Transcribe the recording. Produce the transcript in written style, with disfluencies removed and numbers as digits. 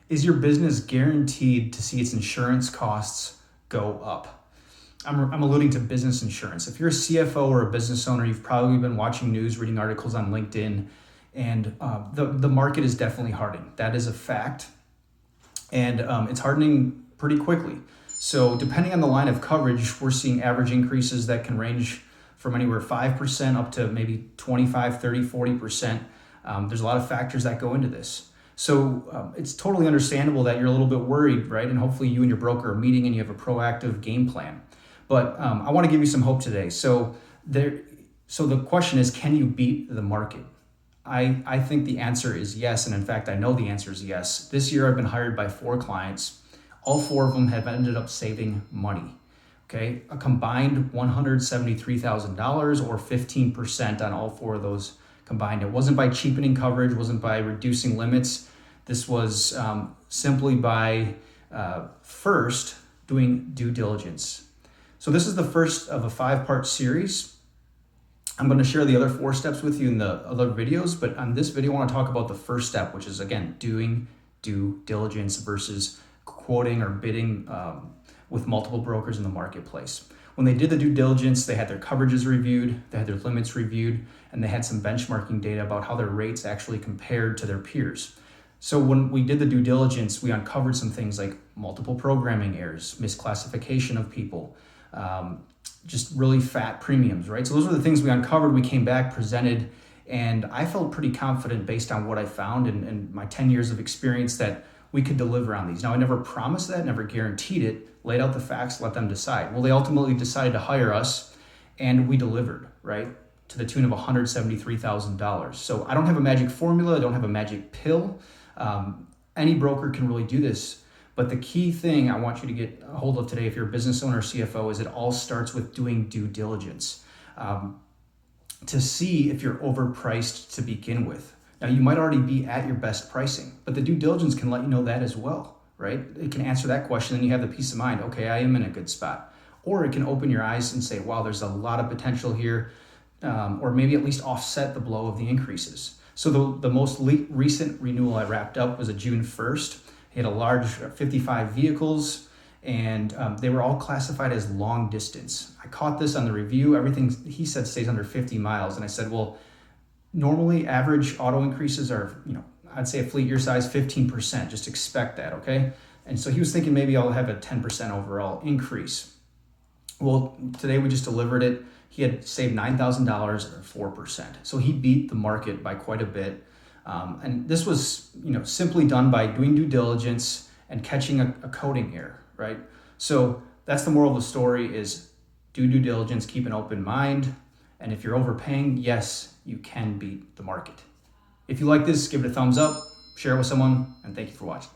Is your business guaranteed to see its insurance costs go up? I'm alluding to business insurance. If you're a CFO or a business owner, you've probably been watching news, reading articles on LinkedIn, and the market is definitely hardening. That is a fact, and it's hardening pretty quickly. So depending on the line of coverage, we're seeing average increases that can range from anywhere 5% up to maybe 25, 30, 40%. There's a lot of factors that go into this. So it's totally understandable that you're a little bit worried, right? And hopefully you and your broker are meeting and you have a proactive game plan. But I want to give you some hope today. So the question is, can you beat the market? I think the answer is yes. And in fact, I know the answer is yes. This year I've been hired by 4 clients. All 4 of them have ended up saving money. Okay, a combined $173,000 or 15% on all 4 of those combined. It wasn't by cheapening coverage, wasn't by reducing limits. This was simply by first doing due diligence. So this is the first of a 5-part series. I'm going to share the other 4 steps with you in the other videos, but on this video I want to talk about the first step, which is, again, doing due diligence versus quoting or bidding with multiple brokers in the marketplace. When they did the due diligence, they had their coverages reviewed, they had their limits reviewed, and they had some benchmarking data about how their rates actually compared to their peers. So when we did the due diligence, we uncovered some things like multiple programming errors, misclassification of people, just really fat premiums, right? So those were the things we uncovered. We came back, presented, and I felt pretty confident based on what I found and my 10 years of experience that we could deliver on these. Now, I never promised that, never guaranteed it, laid out the facts, let them decide. Well, they ultimately decided to hire us, and we delivered, right, to the tune of $173,000. So I don't have a magic formula. I don't have a magic pill. Any broker can really do this. But the key thing I want you to get a hold of today, if you're a business owner or CFO, is it all starts with doing due diligence to see if you're overpriced to begin with. Now, you might already be at your best pricing, but the due diligence can let you know that as well, right? It can answer that question and you have the peace of mind, okay, I am in a good spot. Or it can open your eyes and say, wow, there's a lot of potential here, or maybe at least offset the blow of the increases. So the most recent renewal I wrapped up was a June 1st. He had a large 55 vehicles, and they were all classified as long distance. I caught this on the review. Everything he said stays under 50 miles. And I said, well, normally average auto increases are, I'd say a fleet your size, 15%. Just expect that, okay? And so he was thinking maybe I'll have a 10% overall increase. Well, today we just delivered it. He had saved $9,000 or 4%. So he beat the market by quite a bit. And this was, simply done by doing due diligence and catching a coding error, right? So that's the moral of the story is do due diligence, keep an open mind. And if you're overpaying, yes, you can beat the market. If you like this, give it a thumbs up, share it with someone, and thank you for watching.